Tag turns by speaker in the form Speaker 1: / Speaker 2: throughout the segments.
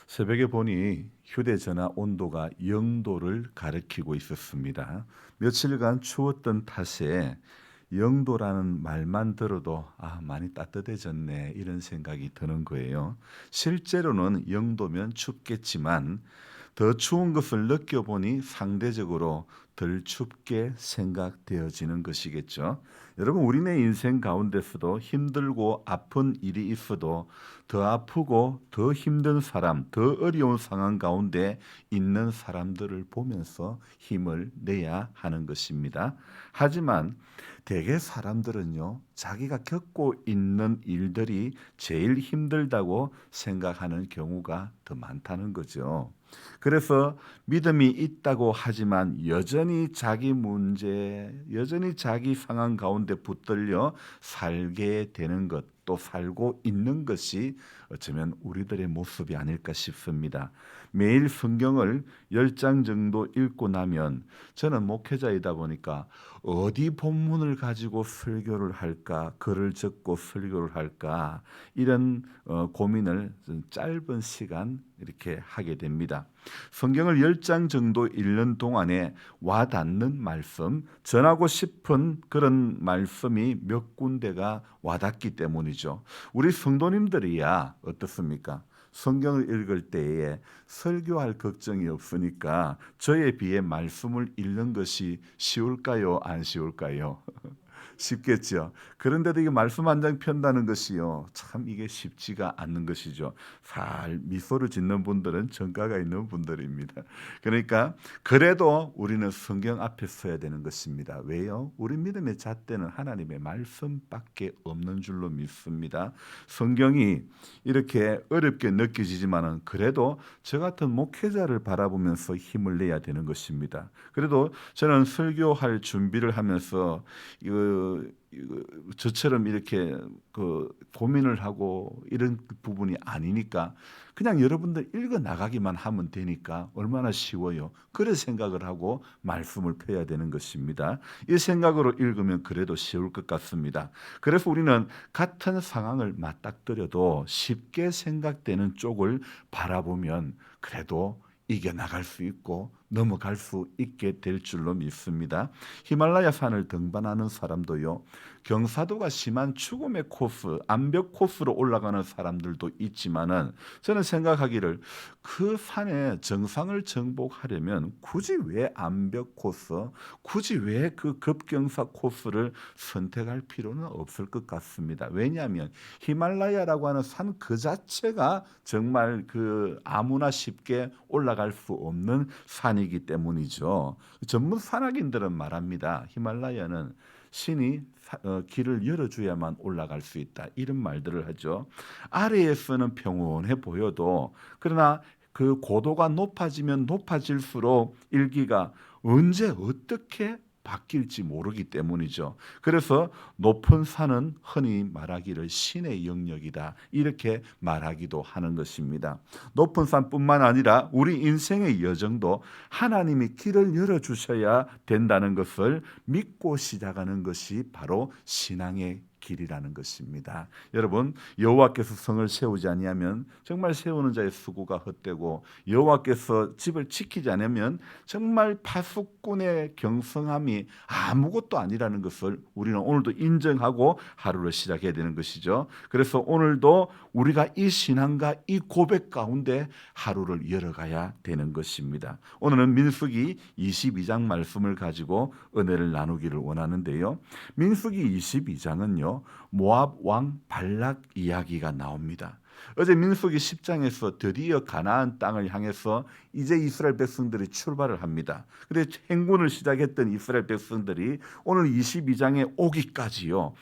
Speaker 1: 새벽에 보니 휴대전화 온도가 0도를 가리키고 있었습니다. 며칠간 추웠던 탓에 0도라는 말만 들어도 많이 따뜻해졌네 이런 생각이 드는 거예요. 실제로는 0도면 춥겠지만 더 추운 것을 느껴보니 상대적으로 덜 춥게 생각되어지는 것이겠죠. 여러분, 우리네 인생 가운데서도 힘들고 아픈 일이 있어도 더 아프고 더 힘든 사람, 더 어려운 상황 가운데 있는 사람들을 보면서 힘을 내야 하는 것입니다. 하지만 대개 사람들은요, 자기가 겪고 있는 일들이 제일 힘들다고 생각하는 경우가 더 많다는 거죠. 그래서 믿음이 있다고 하지만 여전히 자기 문제, 여전히 자기 상황 가운데 붙들려 살게 되는 것, 또 살고 있는 것이 어쩌면 우리들의 모습이 아닐까 싶습니다. 매일 성경을 10장 정도 읽고 나면 저는 목회자이다 보니까 어디 본문을 가지고 설교를 할까, 글을 적고 설교를 할까 이런 고민을 짧은 시간 이렇게 하게 됩니다. 성경을 10장 정도 읽는 동안에 와닿는 말씀, 전하고 싶은 그런 말씀이 몇 군데가 와닿기 때문이죠. 우리 성도님들이야 어떻습니까? 성경을 읽을 때에 설교할 걱정이 없으니까 저에 비해 말씀을 읽는 것이 쉬울까요? 안 쉬울까요? 쉽겠죠. 그런데도 이게 말씀 한 장 편다는 것이요, 참 이게 쉽지가 않는 것이죠. 살 미소를 짓는 분들은 전가가 있는 분들입니다. 그러니까 그래도 우리는 성경 앞에 서야 되는 것입니다. 왜요? 우리 믿음의 잣대는 하나님의 말씀밖에 없는 줄로 믿습니다. 성경이 이렇게 어렵게 느껴지지만은 그래도 저 같은 목회자를 바라보면서 힘을 내야 되는 것입니다. 그래도 저는 설교할 준비를 하면서 저처럼 이렇게 고민을 하고 이런 부분이 아니니까 그냥 여러분들 읽어 나가기만 하면 되니까 얼마나 쉬워요. 그래 생각을 하고 말씀을 펴야 되는 것입니다. 이 생각으로 읽으면 그래도 쉬울 것 같습니다. 그래서 우리는 같은 상황을 맞닥뜨려도 쉽게 생각되는 쪽을 바라보면 그래도 이겨나갈 수 있고 넘어갈 수 있게 될 줄로 믿습니다. 히말라야 산을 등반하는 사람도요, 경사도가 심한 죽음의 코스, 암벽 코스로 올라가는 사람들도 있지만은 저는 생각하기를 그 산의 정상을 정복하려면 굳이 왜 암벽 코스, 굳이 왜 그 급경사 코스를 선택할 필요는 없을 것 같습니다. 왜냐하면 히말라야라고 하는 산 그 자체가 정말 그 아무나 쉽게 올라갈 수 없는 산이기 때문이죠. 전문 산악인들은 말합니다. 히말라야는 신이 길을 열어줘야만 올라갈 수 있다. 이런 말들을 하죠. 아래에서는 평온해 보여도 그러나 그 고도가 높아지면 높아질수록 일기가 언제 어떻게 바뀔지 모르기 때문이죠. 그래서 높은 산은 흔히 말하기를 신의 영역이다 이렇게 말하기도 하는 것입니다. 높은 산뿐만 아니라 우리 인생의 여정도 하나님이 길을 열어주셔야 된다는 것을 믿고 시작하는 것이 바로 신앙의 길이라는 것입니다. 여러분, 여호와께서 성을 세우지 아니하면 정말 세우는 자의 수고가 헛되고 여호와께서 집을 지키지 않으면 정말 파수꾼의 경성함이 아무것도 아니라는 것을 우리는 오늘도 인정하고 하루를 시작해야 되는 것이죠. 그래서 오늘도 우리가 이 신앙과 이 고백 가운데 하루를 열어가야 되는 것입니다. 오늘은 민수기 22장 말씀을 가지고 은혜를 나누기를 원하는데요. 민수기 22장은요. 모압 왕 발락 이야기가 나옵니다. 어제 민수기 10장에서 드디어 가나안 땅을 향해서 이제 이스라엘 백성들이 출발을 합니다. 그런데 행군을 시작했던 이스라엘 백성들이 오늘 22장에 오기까지요,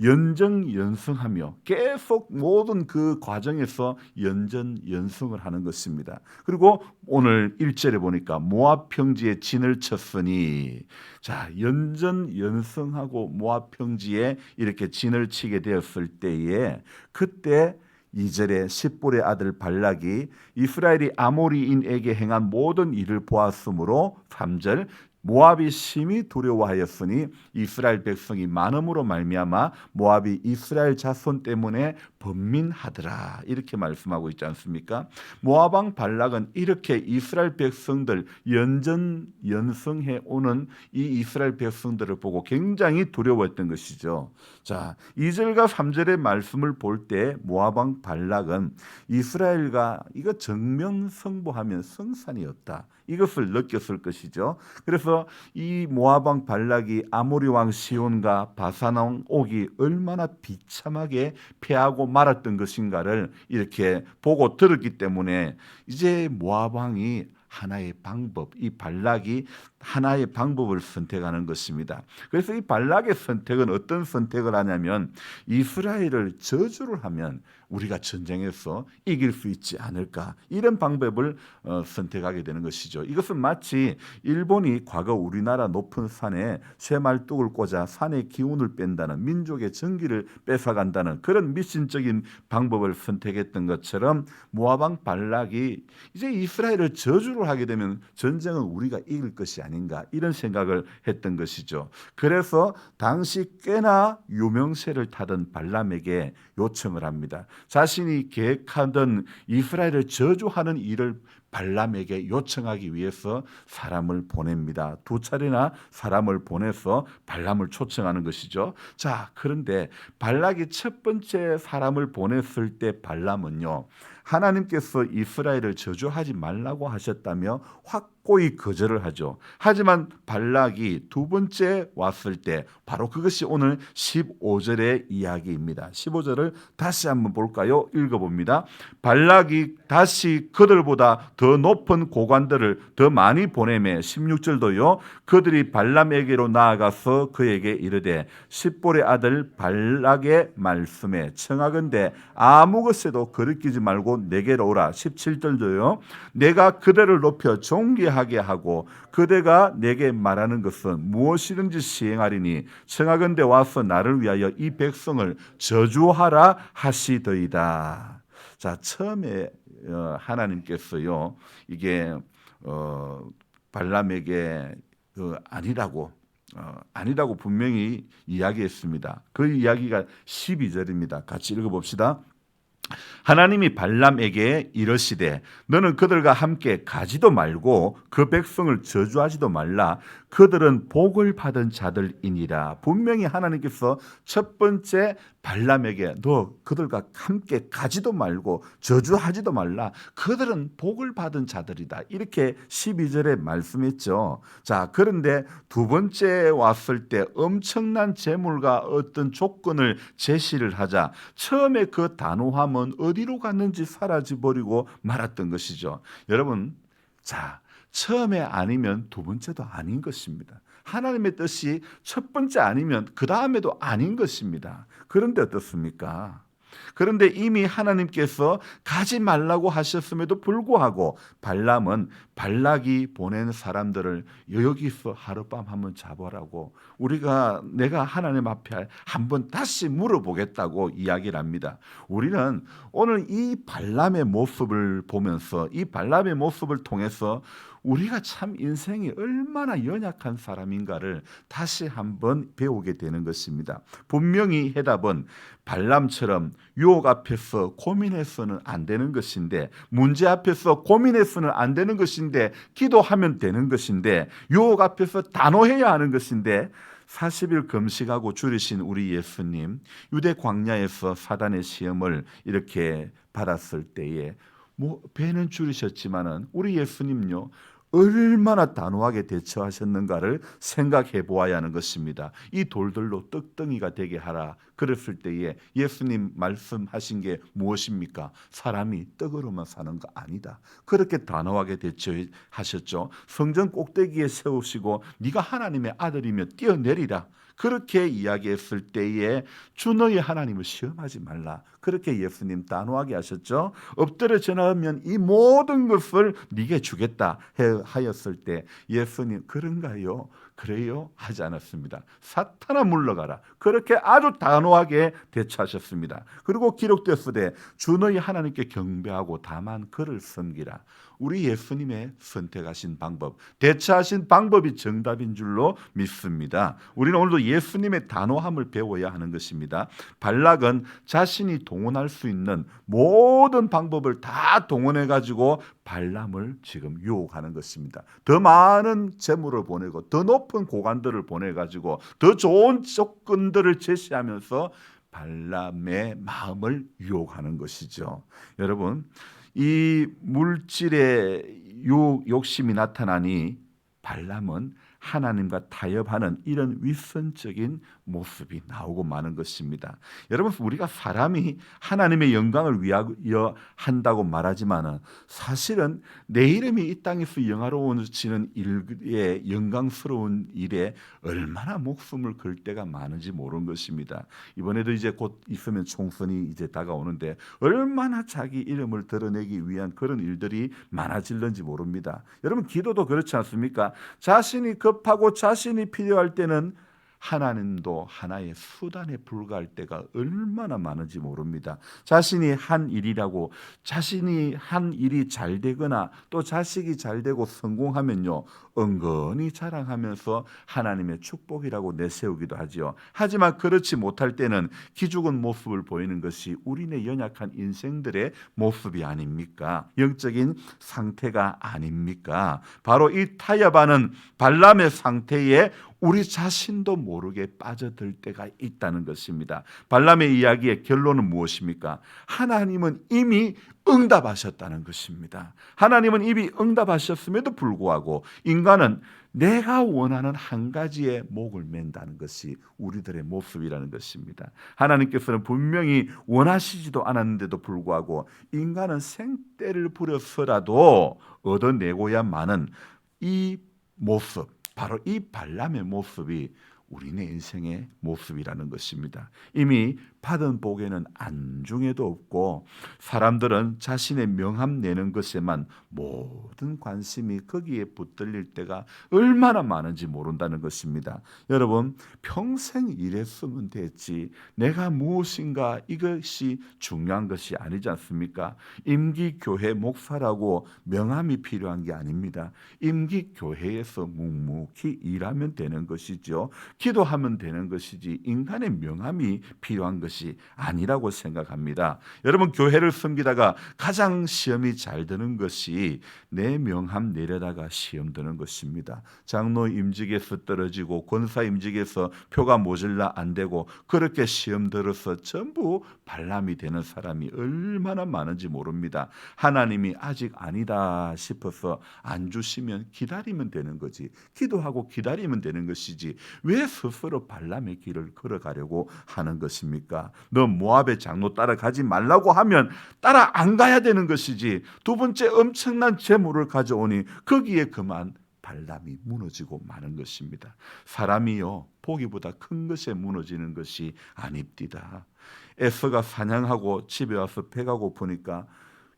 Speaker 1: 연정연승하며 계속 모든 그 과정에서 연전연승을 하는 것입니다. 그리고 오늘 1절에 보니까 모압 평지에 진을 쳤으니, 자, 연전연승하고 모압 평지에 이렇게 진을 치게 되었을 때에 그때 2절에 십볼의 아들 발락이 이스라엘이 아모리인에게 행한 모든 일을 보았으므로 3절 모압이 심히 두려워하였으니 이스라엘 백성이 많음으로 말미암아 모압이 이스라엘 자손 때문에 번민하더라. 이렇게 말씀하고 있지 않습니까? 모압 왕 발락은 이렇게 이스라엘 백성들 연성해 오는 이 이스라엘 백성들을 보고 굉장히 두려워했던 것이죠. 자, 2절과 3절의 말씀을 볼 때 모압 왕 발락은 이스라엘과 이거 정면승부하면 성산이 없다. 이것을 느꼈을 것이죠. 그래서 이 모압 왕 발락이 아모리 왕 시온과 바산 왕 옥이 얼마나 비참하게 패하고 말았던 것인가를 이렇게 보고 들었기 때문에 이제 모압 왕이 하나의 방법, 이 발락이 하나의 방법을 선택하는 것입니다. 그래서 이 발락의 선택은 어떤 선택을 하냐면 이스라엘을 저주를 하면 우리가 전쟁에서 이길 수 있지 않을까, 이런 방법을 선택하게 되는 것이죠. 이것은 마치 일본이 과거 우리나라 높은 산에 쇠말뚝을 꽂아 산의 기운을 뺀다는, 민족의 정기를 뺏어간다는 그런 미신적인 방법을 선택했던 것처럼 모압 왕 발락이 이제 이스라엘을 저주를 하게 되면 전쟁은 우리가 이길 것이 아닌가, 이런 생각을 했던 것이죠. 그래서 당시 꽤나 유명세를 타던 발람에게 요청을 합니다. 자신이 계획하던 이스라엘을 저주하는 일을 발람에게 요청하기 위해서 사람을 보냅니다. 2차례나 사람을 보내서 발람을 초청하는 것이죠. 자, 그런데 발락이 첫 번째 사람을 보냈을 때 발람은요, 하나님께서 이스라엘을 저주하지 말라고 하셨다며 확고히 거절을 하죠. 하지만 발락이 두 번째 왔을 때 바로 그것이 오늘 15절의 이야기입니다. 15절을 다시 한번 볼까요? 읽어봅니다. 발락이 다시 그들보다 더 높은 고관들을 더 많이 보내매, 16절도요. 그들이 발람에게로 나아가서 그에게 이르되 십볼의 아들 발락의 말씀에 청하건대 아무 것에도 거리끼지 말고 내게로 오라. 17절도요. 내가 그대를 높여 존귀하게 하고 그대가 내게 말하는 것은 무엇이든지 시행하리니 청하건대 와서 나를 위하여 이 백성을 저주하라 하시더이다. 자, 처음에 하나님께서요, 이게 발람에게 아니라고 분명히 이야기했습니다. 그 이야기가 12절입니다. 같이 읽어봅시다. 하나님이 발람에게 이르시되 너는 그들과 함께 가지도 말고 그 백성을 저주하지도 말라. 그들은 복을 받은 자들이니라. 분명히 하나님께서 첫 번째 발람에게 너 그들과 함께 가지도 말고 저주하지도 말라. 그들은 복을 받은 자들이다. 이렇게 12절에 말씀했죠. 자, 그런데 두 번째 왔을 때 엄청난 재물과 어떤 조건을 제시를 하자 처음에 그 단호함은 어디로 갔는지 사라져버리고 말았던 것이죠. 여러분, 자, 처음에 아니면 두 번째도 아닌 것입니다. 하나님의 뜻이 첫 번째 아니면 그 다음에도 아닌 것입니다. 그런데 어떻습니까? 그런데 이미 하나님께서 가지 말라고 하셨음에도 불구하고 발람은 발락이 보낸 사람들을 여기서 하룻밤 한번 자보라고, 내가 하나님 앞에 한번 다시 물어보겠다고 이야기를 합니다. 우리는 오늘 이 발람의 모습을 보면서, 이 발람의 모습을 통해서 우리가 참 인생이 얼마나 연약한 사람인가를 다시 한번 배우게 되는 것입니다. 분명히 해답은 발람처럼 유혹 앞에서 고민해서는 안 되는 것인데, 문제 앞에서 고민해서는 안 되는 것인데, 기도하면 되는 것인데, 유혹 앞에서 단호해야 하는 것인데, 40일 금식하고 줄이신 우리 예수님, 유대 광야에서 사단의 시험을 이렇게 받았을 때에 배는 줄이셨지만은 우리 예수님요, 얼마나 단호하게 대처하셨는가를 생각해 보아야 하는 것입니다. 이 돌들로 떡덩이가 되게 하라 그랬을 때에 예수님 말씀하신 게 무엇입니까? 사람이 떡으로만 사는 거 아니다. 그렇게 단호하게 대처하셨죠. 성전 꼭대기에 세우시고 네가 하나님의 아들이며 뛰어내리라, 그렇게 이야기했을 때에 주 너희 하나님을 시험하지 말라. 그렇게 예수님 단호하게 하셨죠. 엎드려 전하면 이 모든 것을 네게 주겠다 하였을 때 예수님, 그런가요? 그래요? 하지 않았습니다. 사탄아 물러가라. 그렇게 아주 단호하게 대처하셨습니다. 그리고 기록되었으되 주 너희 하나님께 경배하고 다만 그를 섬기라. 우리 예수님의 선택하신 방법, 대처하신 방법이 정답인 줄로 믿습니다. 우리는 오늘도 예수님의 단호함을 배워야 하는 것입니다. 발락은 자신이 동원할 수 있는 모든 방법을 다 동원해 가지고 발람을 지금 유혹하는 것입니다. 더 많은 재물을 보내고 더 높은 고관들을 보내 가지고 더 좋은 조건들을 제시하면서 발람의 마음을 유혹하는 것이죠. 여러분, 이 물질의 욕심이 나타나니 발람은 하나님과 타협하는 이런 위선적인 모습이 나오고 마는 것입니다. 여러분, 우리가 사람이 하나님의 영광을 위하여 한다고 말하지만 사실은 내 이름이 이 땅에서 영화로워지는 일에, 영광스러운 일에 얼마나 목숨을 걸 때가 많은지 모르는 것입니다. 이번에도 이제 곧 있으면 총선이 이제 다가오는데 얼마나 자기 이름을 드러내기 위한 그런 일들이 많아질는지 모릅니다. 여러분, 기도도 그렇지 않습니까? 자신이 급하고 자신이 필요할 때는 하나님도 하나의 수단에 불과할 때가 얼마나 많은지 모릅니다. 자신이 한 일이라고, 자신이 한 일이 잘 되거나 또 자식이 잘 되고 성공하면요, 은근히 자랑하면서 하나님의 축복이라고 내세우기도 하지요. 하지만 그렇지 못할 때는 기죽은 모습을 보이는 것이 우리네 연약한 인생들의 모습이 아닙니까? 영적인 상태가 아닙니까? 바로 이 타협하는 발람의 상태에 우리 자신도 모르게 빠져들 때가 있다는 것입니다. 발람의 이야기의 결론은 무엇입니까? 하나님은 이미 응답하셨다는 것입니다. 하나님은 이미 응답하셨음에도 불구하고 인간은 내가 원하는 한 가지에 목을 맨다는 것이 우리들의 모습이라는 것입니다. 하나님께서는 분명히 원하시지도 않았는데도 불구하고 인간은 생떼를 부려서라도 얻어내고야만은 이 모습, 바로 이 발람의 모습이 우리네 인생의 모습이라는 것입니다. 이미 받은 복에는 안중에도 없고 사람들은 자신의 명함 내는 것에만 모든 관심이 거기에 붙들릴 때가 얼마나 많은지 모른다는 것입니다. 여러분, 평생 일했으면 됐지 내가 무엇인가 이것이 중요한 것이 아니지 않습니까? 임기교회 목사라고 명함이 필요한 게 아닙니다. 임기교회에서 묵묵히 일하면 되는 것이죠. 기도하면 되는 것이지 인간의 명함이 필요한 것이 아니라고 생각합니다. 여러분, 교회를 섬기다가 가장 시험이 잘 드는 것이 내 명함 내려다가 시험 드는 것입니다. 장로 임직에서 떨어지고 권사 임직에서 표가 모질라 안 되고 그렇게 시험 들어서 전부 발람이 되는 사람이 얼마나 많은지 모릅니다. 하나님이 아직 아니다 싶어서 안 주시면 기다리면 되는 거지, 기도하고 기다리면 되는 것이지 왜 스스로 발람의 길을 걸어가려고 하는 것입니까? 너 모압의 장로 따라가지 말라고 하면 따라 안 가야 되는 것이지, 두 번째 엄청난 재물을 가져오니 거기에 그만 발람이 무너지고 마는 것입니다. 사람이요, 보기보다 큰 것에 무너지는 것이 아닙니다. 에서가 사냥하고 집에 와서 배가 고프니까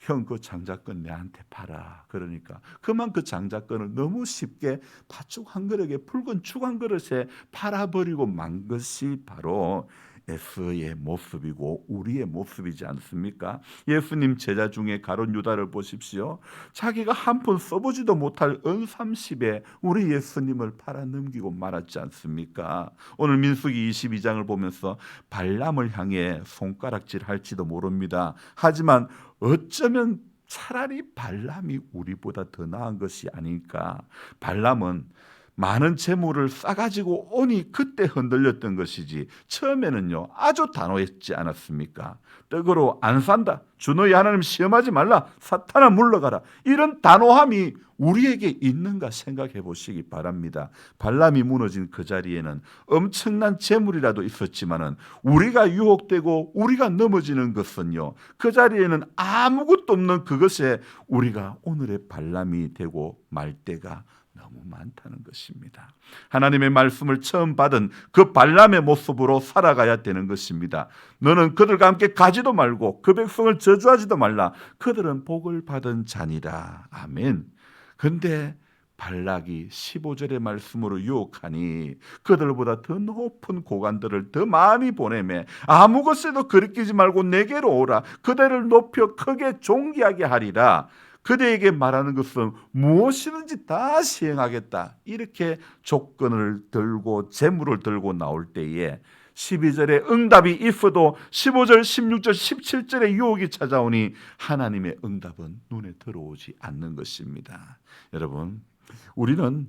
Speaker 1: 형, 그 장자권 내한테 팔아. 그러니까 그만 그 장자권을 너무 쉽게 팥죽 한 그릇에, 붉은 죽 한 그릇에 팔아버리고 만 것이 바로 에서의 모습이고 우리의 모습이지 않습니까? 예수님 제자 중에 가룟 유다를 보십시오. 자기가 한 푼 써보지도 못할 은 30에 우리 예수님을 팔아 넘기고 말았지 않습니까? 오늘 민수기 22장을 보면서 발람을 향해 손가락질 할지도 모릅니다. 하지만 어쩌면 차라리 발람이 우리보다 더 나은 것이 아닐까. 발람은 많은 재물을 싸가지고 오니 그때 흔들렸던 것이지 처음에는요 아주 단호했지 않았습니까? 떡으로 안 산다, 주 너희 하나님 시험하지 말라, 사탄아 물러가라, 이런 단호함이 우리에게 있는가 생각해 보시기 바랍니다. 발람이 무너진 그 자리에는 엄청난 재물이라도 있었지만은 우리가 유혹되고 우리가 넘어지는 것은요, 그 자리에는 아무것도 없는 그것에 우리가 오늘의 발람이 되고 말 때가 너무 많다는 것입니다. 하나님의 말씀을 처음 받은 그 발람의 모습으로 살아가야 되는 것입니다. 너는 그들과 함께 가지도 말고 그 백성을 저주하지도 말라. 그들은 복을 받은 자니라. 아멘. 근데 발락이 15절의 말씀으로 유혹하니 그들보다 더 높은 고관들을 더 많이 보내매 아무 것에도 거리끼지 말고 내게로 오라. 그대를 높여 크게 존귀하게 하리라. 그대에게 말하는 것은 무엇이든지 다 시행하겠다. 이렇게 조건을 들고 재물을 들고 나올 때에 12절에 응답이 있어도 15절, 16절, 17절에 유혹이 찾아오니 하나님의 응답은 눈에 들어오지 않는 것입니다. 여러분, 우리는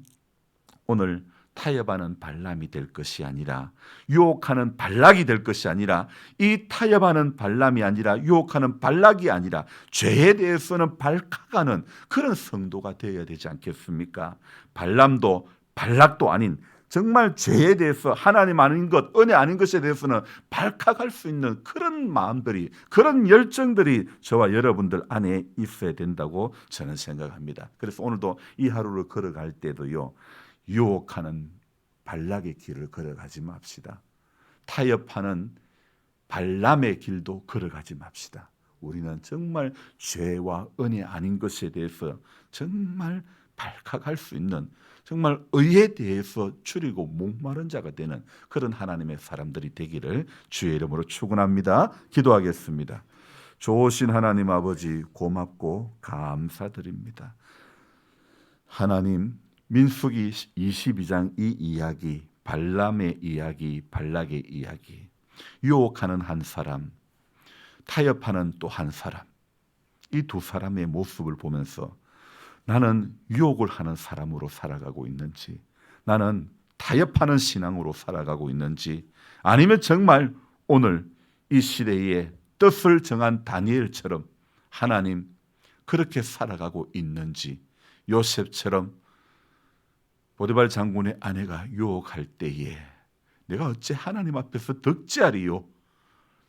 Speaker 1: 오늘 타협하는 발람이 될 것이 아니라 유혹하는 발락이 될 것이 아니라 이 타협하는 발람이 아니라 유혹하는 발락이 아니라 죄에 대해서는 발칵하는 그런 성도가 되어야 되지 않겠습니까? 발람도 발락도 아닌 정말 죄에 대해서 하나님 아닌 것, 은혜 아닌 것에 대해서는 발칵할 수 있는 그런 마음들이, 그런 열정들이 저와 여러분들 안에 있어야 된다고 저는 생각합니다. 그래서 오늘도 이 하루를 걸어갈 때도요, 유혹하는 발락의 길을 걸어가지 맙시다. 타협하는 발람의 길도 걸어가지 맙시다. 우리는 정말 죄와 은혜 아닌 것에 대해서 정말 발칵할 수 있는, 정말 의에 대해서 줄이고 목마른 자가 되는 그런 하나님의 사람들이 되기를 주의 이름으로 축원합니다. 기도하겠습니다. 좋으신 하나님 아버지, 고맙고 감사드립니다. 하나님, 민수기 22장 이 이야기, 발람의 이야기, 발락의 이야기, 유혹하는 한 사람, 타협하는 또 한 사람, 이 두 사람의 모습을 보면서 나는 유혹을 하는 사람으로 살아가고 있는지, 나는 타협하는 신앙으로 살아가고 있는지, 아니면 정말 오늘 이 시대에 뜻을 정한 다니엘처럼 하나님 그렇게 살아가고 있는지, 요셉처럼 보디발 장군의 아내가 유혹할 때에 내가 어찌 하나님 앞에서 덕지하리요?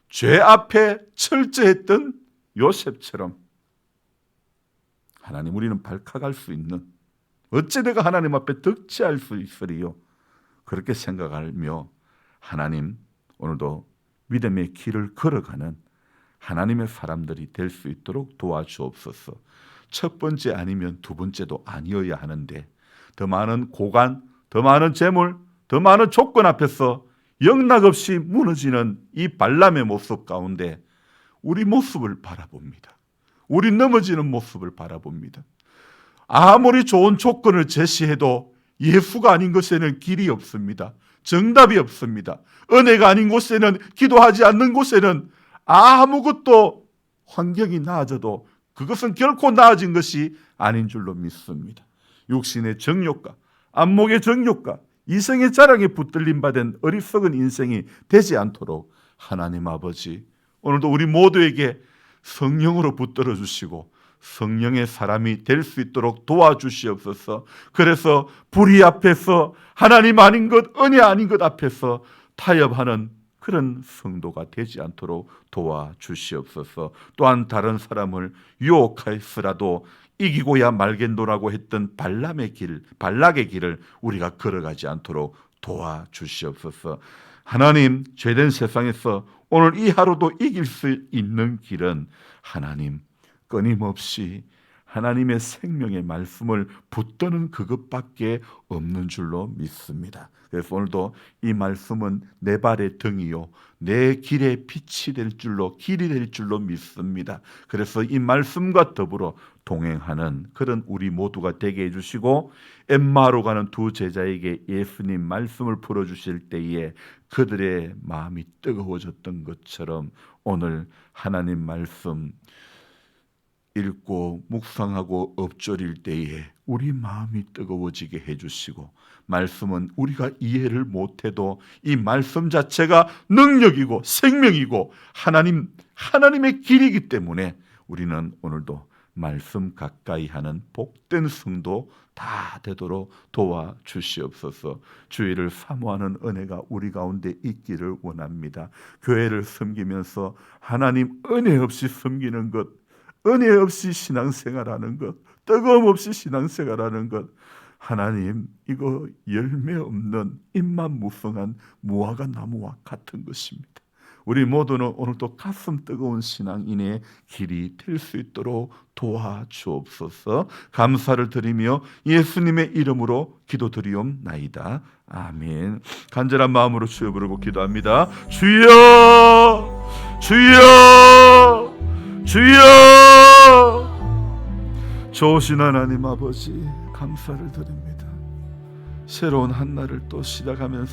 Speaker 1: 죄 앞에 철저했던 요셉처럼 하나님, 우리는 발칵할 수 있는, 어찌 내가 하나님 앞에 덕지할 수 있으리요? 그렇게 생각하며 하나님, 오늘도 믿음의 길을 걸어가는 하나님의 사람들이 될 수 있도록 도와주옵소서. 첫 번째 아니면 두 번째도 아니어야 하는데 더 많은 고관, 더 많은 재물, 더 많은 조건 앞에서 영락없이 무너지는 이 발람의 모습 가운데 우리 모습을 바라봅니다. 우리 넘어지는 모습을 바라봅니다. 아무리 좋은 조건을 제시해도 예수가 아닌 곳에는 길이 없습니다. 정답이 없습니다. 은혜가 아닌 곳에는, 기도하지 않는 곳에는 아무것도 환경이 나아져도 그것은 결코 나아진 것이 아닌 줄로 믿습니다. 육신의 정욕과 안목의 정욕과 이성의 자랑에 붙들림 받은 어리석은 인생이 되지 않도록 하나님 아버지, 오늘도 우리 모두에게 성령으로 붙들어 주시고 성령의 사람이 될 수 있도록 도와주시옵소서. 그래서 불의 앞에서, 하나님 아닌 것, 은혜 아닌 것 앞에서 타협하는 그런 성도가 되지 않도록 도와주시옵소서. 또한 다른 사람을 유혹하였으라도 이기고야 말겠노라고 했던 발람의 길, 발락의 길을 우리가 걸어가지 않도록 도와주시옵소서. 하나님, 죄된 세상에서 오늘 이 하루도 이길 수 있는 길은 하나님, 끊임없이 하나님의 생명의 말씀을 붙드는 그것밖에 없는 줄로 믿습니다. 그래서 오늘도 이 말씀은 내 발의 등이요 내 길의 빛이 될 줄로, 길이 될 줄로 믿습니다. 그래서 이 말씀과 더불어 동행하는 그런 우리 모두가 되게 해주시고, 엠마오로 가는 두 제자에게 예수님 말씀을 풀어주실 때에 그들의 마음이 뜨거워졌던 것처럼 오늘 하나님 말씀 읽고 묵상하고 엎조릴 때에 우리 마음이 뜨거워지게 해주시고, 말씀은 우리가 이해를 못해도 이 말씀 자체가 능력이고 생명이고 하나님의 길이기 때문에 우리는 오늘도 말씀 가까이 하는 복된 성도 다 되도록 도와주시옵소서. 주의를 사모하는 은혜가 우리 가운데 있기를 원합니다. 교회를 섬기면서 하나님 은혜 없이 섬기는 것, 은혜 없이 신앙생활하는 것, 뜨거움 없이 신앙생활하는 것, 하나님, 이거 열매 없는 잎만 무성한 무화과 나무와 같은 것입니다. 우리 모두는 오늘 또 가슴 뜨거운 신앙인의 길이 될 수 있도록 도와주옵소서. 감사를 드리며 예수님의 이름으로 기도드리옵나이다. 아멘. 간절한 마음으로 주여 부르고 기도합니다. 주여, 주여, 주여. 좋으신 하나님 아버지, 감사를 드립니다. 새로운 한 날을 또 시작하면서